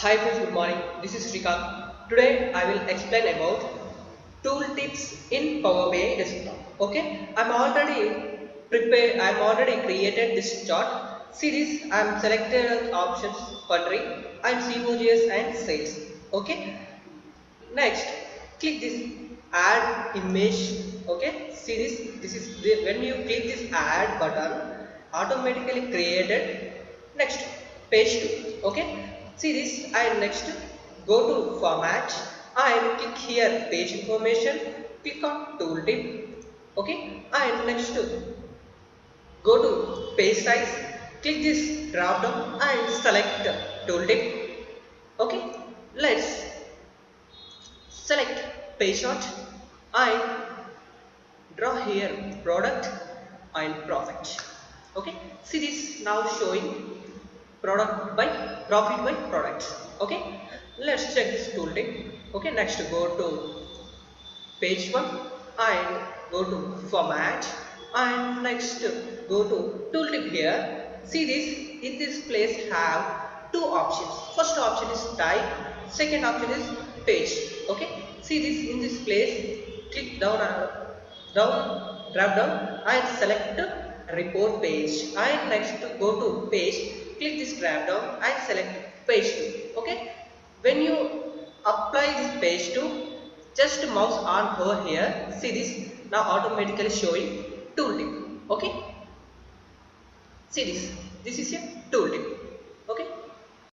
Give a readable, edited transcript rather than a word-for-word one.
Hi friends, good morning. This is Srikanth. Today I will explain about tool tips in Power BI desktop. Okay, I'm already created this chart. See this, I'm selected options country and COGS and sales. Okay, next click this add image. Okay, see this, when you click this add button, automatically created. Next page 2. Okay, see this, and next go to format and click here page information, click on tooltip. Okay, and next go to page size, click this drop down and select tooltip. Okay, let's select page chart and draw here product and profit. Okay, see this, now showing product by profit by product. Okay, let's check this tooltip. Okay, next go to page 1 and go to format and next go to tooltip here. See this, in this place have two options. First option is type, second option is page. Okay, see this, in this place click down drop down and select report page and next go to page, click this drop down and select page 2. Okay, when you apply this page 2, just mouse on over here. See this, now automatically showing tooltip. Okay, see this is a tooltip.